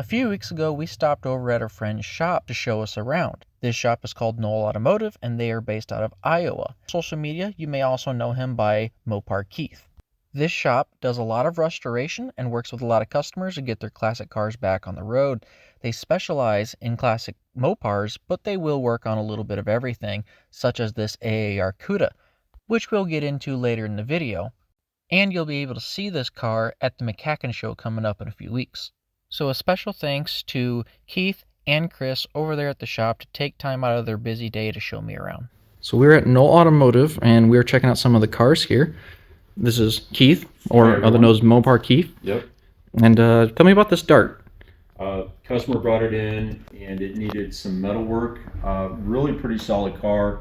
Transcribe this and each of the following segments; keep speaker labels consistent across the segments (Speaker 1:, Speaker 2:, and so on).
Speaker 1: A few weeks ago, we stopped over at a friend's shop to show us around. This shop is called Noel Automotive, and they are based out of Iowa. Social media, you may also know him by Mopar Keith. This shop does a lot of restoration and works with a lot of customers to get their classic cars back on the road. They specialize in classic Mopars, but they will work on a little bit of everything, such as this AAR CUDA, which we'll get into later in the video. And you'll be able to see this car at the McCacken show coming up in a few weeks. So a special thanks to Keith and Chris over there at the shop to take time out of their busy day to show me around. So we're at Noel Automotive, and we're checking out some of the cars here. This is Keith, or other known as Mopar Keith.
Speaker 2: Yep.
Speaker 1: And tell me about this Dart.
Speaker 2: Customer brought it in, and it needed some metal work. Really pretty solid car,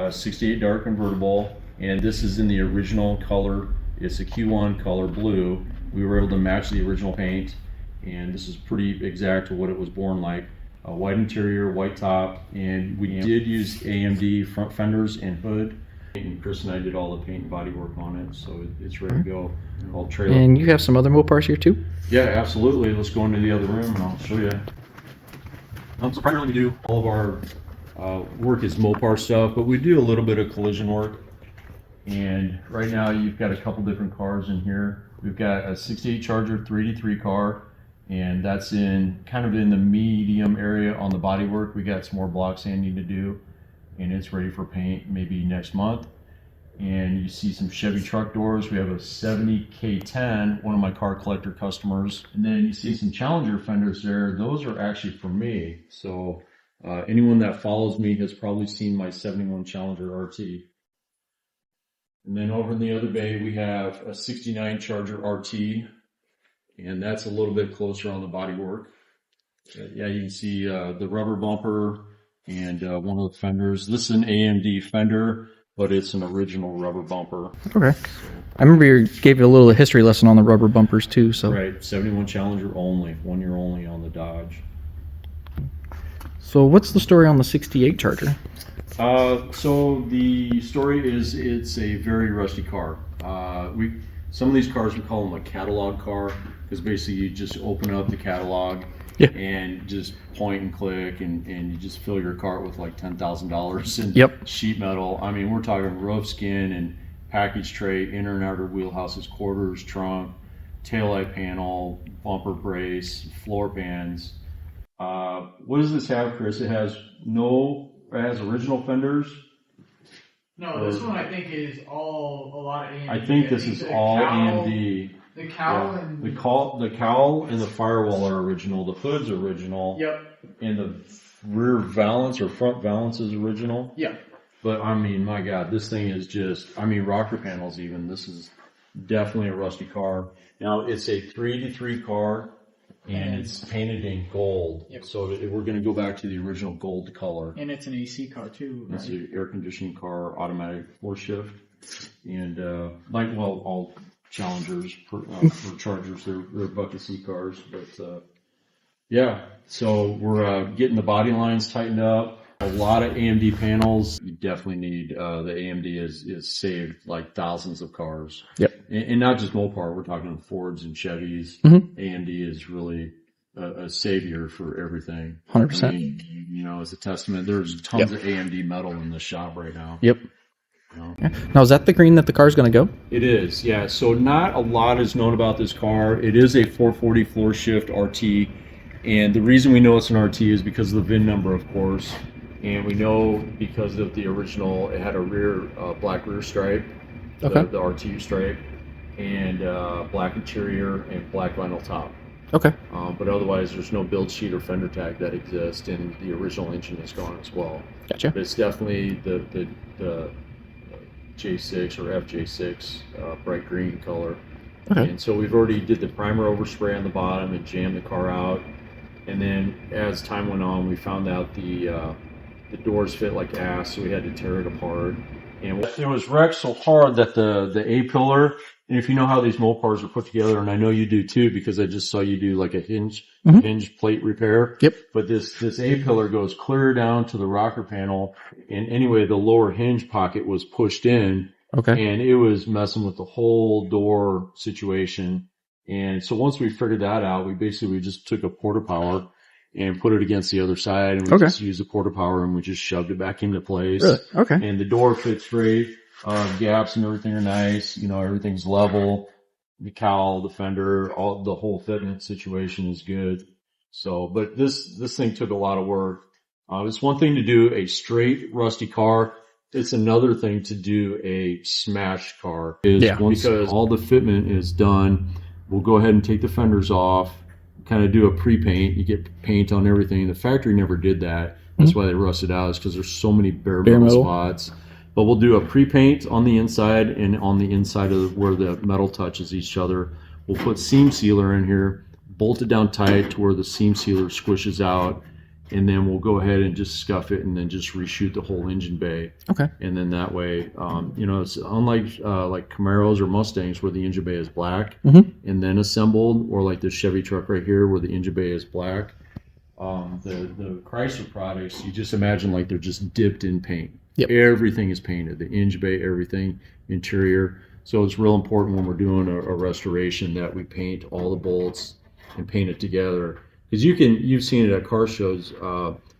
Speaker 2: 68 Dart convertible, and this is in the original color. It's a Q1 color blue. We were able to match the original paint, and this is pretty exact to what it was born like. A white interior, white top, and we did use AMD front fenders and hood. And Chris and I did all the paint and body work on it, so it's ready to go. All trailer.
Speaker 1: And you have some other Mopars here too?
Speaker 2: Yeah, absolutely. Let's go into the other room and I'll show you. So primarily we do all of our work is Mopar stuff, but we do a little bit of collision work. And right now you've got a couple different cars in here. We've got a 68 Charger 383 car, and that's in kind of in the medium area on the bodywork. We got some more block sanding to do, and it's ready for paint maybe next month. And you see some Chevy truck doors. We have a 70K10, one of my car collector customers. And then you see some Challenger fenders there. Those are actually for me. So anyone that follows me has probably seen my 71 Challenger RT. And then over in the other bay, we have a 69 Charger RT, and that's a little bit closer on the bodywork. Yeah, you can see the rubber bumper and one of the fenders. This is an AMD fender, but it's an original rubber bumper.
Speaker 1: Okay. I remember you gave you a little history lesson on the rubber bumpers too. So
Speaker 2: right, 71 Challenger only, 1 year only on the Dodge.
Speaker 1: So what's the story on the 68 Charger?
Speaker 2: So the story is it's a very rusty car. Some of these cars, we call them a catalog car, because basically you just open up the catalog and just point and click, and you just fill your cart with like $10,000 in sheet metal. I mean, we're talking roof skin and package tray, inner and outer wheelhouses, quarters, trunk, taillight panel, bumper brace, floor pans. What does this have, Chris? It has original fenders.
Speaker 3: No, this one I think is a lot of AMD.
Speaker 2: I think this is all AMD.
Speaker 3: The cowl and
Speaker 2: the cowl and the firewall are original. The hood's original.
Speaker 3: Yep.
Speaker 2: And the rear valance or front valance is original.
Speaker 3: Yep.
Speaker 2: But I mean, my God, this thing is just. I mean, rocker panels even. This is definitely a rusty car. Now it's a 383 car. And it's painted in gold, so we're going to go back to the original gold color.
Speaker 3: And it's an AC car too, right?
Speaker 2: It's an air conditioning car, automatic floor shift, and all Challengers for Chargers, they're bucket seat cars. But yeah, so we're getting the body lines tightened up. A lot of AMD panels. You definitely need the AMD is saved like thousands of cars.
Speaker 1: Yep.
Speaker 2: And not just Mopar. We're talking Fords and Chevys. AMD is really a savior for everything.
Speaker 1: 100%.
Speaker 2: I mean, you know, as a testament, there's tons of AMD metal in the shop right now.
Speaker 1: Yep.
Speaker 2: You know?
Speaker 1: Now, is that the green that the car's going to go?
Speaker 2: It is, yeah. So not a lot is known about this car. It is a 440 floor shift RT. And the reason we know it's an RT is because of the VIN number, of course. And we know because of the original, it had a rear black rear stripe, the RT stripe, and black interior and black vinyl top.
Speaker 1: Okay.
Speaker 2: But otherwise, there's no build sheet or fender tag that exists, and the original engine is gone as well.
Speaker 1: Gotcha.
Speaker 2: But it's definitely the J6 or FJ6 bright green color.
Speaker 1: Okay.
Speaker 2: And so we've already did the primer overspray on the bottom and jammed the car out. And then as time went on, we found out the doors fit like ass, so we had to tear it apart. And it was wrecked so hard that the A-pillar, and if you know how these Mopars are put together, and I know you do too, because I just saw you do like a hinge plate repair.
Speaker 1: Yep.
Speaker 2: But this A-pillar goes clear down to the rocker panel, and anyway, the lower hinge pocket was pushed in.
Speaker 1: Okay.
Speaker 2: And it was messing with the whole door situation. And so once we figured that out, we just took a quarter power and put it against the other side, and we just used the quarter power and we just shoved it back into place.
Speaker 4: Really? Okay.
Speaker 2: And the door fits great. Gaps and everything are nice. Everything's level. The cowl, the fender, the whole fitment situation is good. So, but this thing took a lot of work. It's one thing to do a straight rusty car. It's another thing to do a smashed car. Once all the fitment is done, we'll go ahead and take the fenders off, kind of do a pre-paint. You get paint on everything. The factory never did that. That's why they rusted out, is because there's so many bare metal spots. But we'll do a pre-paint on the inside, and on the inside of where the metal touches each other, we'll put seam sealer in here, bolt it down tight to where the seam sealer squishes out, and then we'll go ahead and just scuff it and then just reshoot the whole engine bay.
Speaker 4: Okay.
Speaker 2: And then that way, it's unlike like Camaros or Mustangs where the engine bay is black and then assembled, or like the Chevy truck right here where the engine bay is black. The Chrysler products, you just imagine like they're just dipped in paint.
Speaker 4: Yep.
Speaker 2: Everything is painted, the engine bay, everything, interior. So it's real important when we're doing a restoration that we paint all the bolts and paint it together. Because you've seen it at car shows,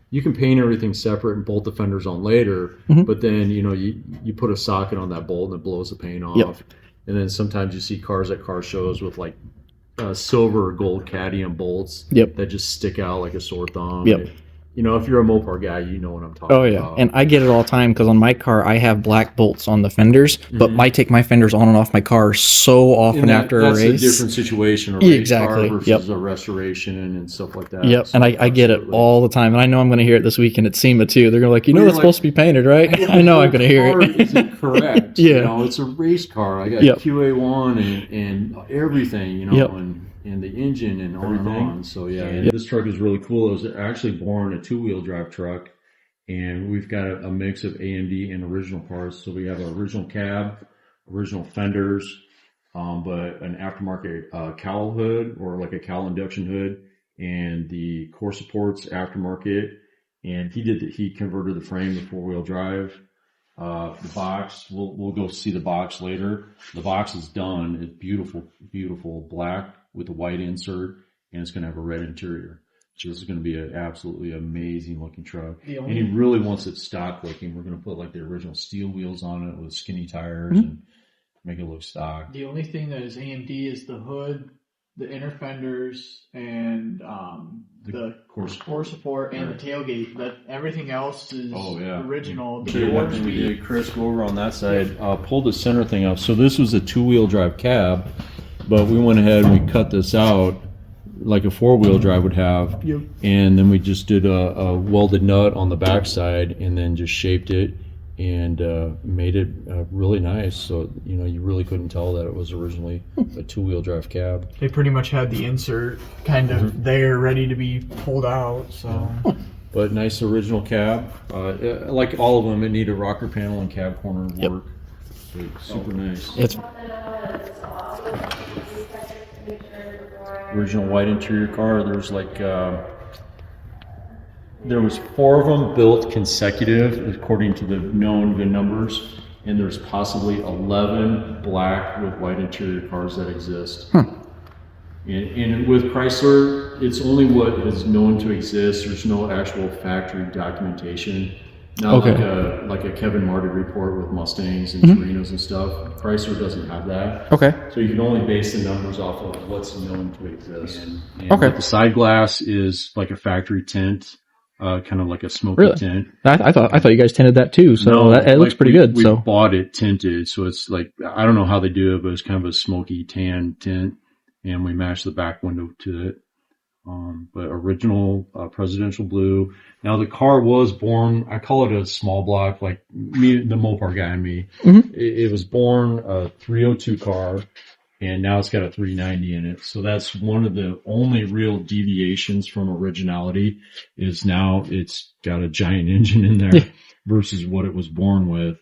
Speaker 2: you can paint everything separate and bolt the fenders on later, but then, you put a socket on that bolt and it blows the paint off.
Speaker 4: Yep.
Speaker 2: And then sometimes you see cars at car shows with like silver or gold cadmium bolts that just stick out like a sore thumb.
Speaker 4: Yep.
Speaker 2: If you're a Mopar guy, you know what I'm talking about.
Speaker 4: And I get it all the time because on my car I have black bolts on the fenders, but I take my fenders on and off my car so often after a race.
Speaker 2: That's a different situation, a race car versus a restoration and stuff like that.
Speaker 4: Yep, so and I get it all the time, and I know I'm going to hear it this weekend at SEMA too. They're going to it's supposed to be painted, right? I know I'm going to hear it.
Speaker 2: Isn't correct.
Speaker 4: Yeah.
Speaker 2: It's a race car. I got QA1 and everything, and the engine and everything. So this truck is really cool. It was actually born a 2-wheel drive truck, and we've got a mix of AMD and original parts. So we have an original cab, original fenders, but an aftermarket cowl hood, or like a cowl induction hood, and the core supports aftermarket. And he converted the frame to 4-wheel drive. The box, we'll go see the box later. The box is done. It's beautiful, beautiful black with a white insert, and it's going to have a red interior. So this is going to be an absolutely amazing looking truck. And he really wants it stock looking. We're going to put like the original steel wheels on it with skinny tires and make it look stock.
Speaker 3: The only thing that is AMD is the hood, the inner fenders, and the core support and the tailgate. But everything else is original.
Speaker 2: We did, Chris, go over on that side. Pull the center thing up. So this was a 2-wheel drive cab, but we went ahead and we cut this out like a 4-wheel drive would have, and then we just did a welded nut on the backside and then just shaped it and made it really nice. So you really couldn't tell that it was originally a 2-wheel drive cab.
Speaker 3: They pretty much had the insert kind of there ready to be pulled out. So,
Speaker 2: but nice original cab. Like all of them, it needed rocker panel and cab corner work. Super nice.
Speaker 4: It's
Speaker 2: original white interior car. There's like there was 4 of them built consecutive according to the known VIN numbers, and there's possibly 11 black with white interior cars that exist. And with Chrysler, it's only what is known to exist. There's no actual factory documentation. Not like a Kevin Martin report with Mustangs and Torinos and stuff. Chrysler doesn't have that.
Speaker 4: Okay.
Speaker 2: So you can only base the numbers off of what's known to exist. And the side glass is like a factory tint, kind of like a smoky tint.
Speaker 4: I thought you guys tinted that too, so it looks pretty good.
Speaker 2: We bought it tinted, so it's like, I don't know how they do it, but it's kind of a smoky tan tint, and we matched the back window to it. But original presidential blue. Now the car was born, I call it a small block, like me, the Mopar guy and me. It was born a 302 car, and now it's got a 390 in it. So that's one of the only real deviations from originality, is now it's got a giant engine in there versus what it was born with.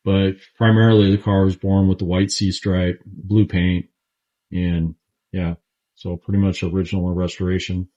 Speaker 2: But primarily the car was born with the white C stripe, blue paint, and so pretty much original and restoration.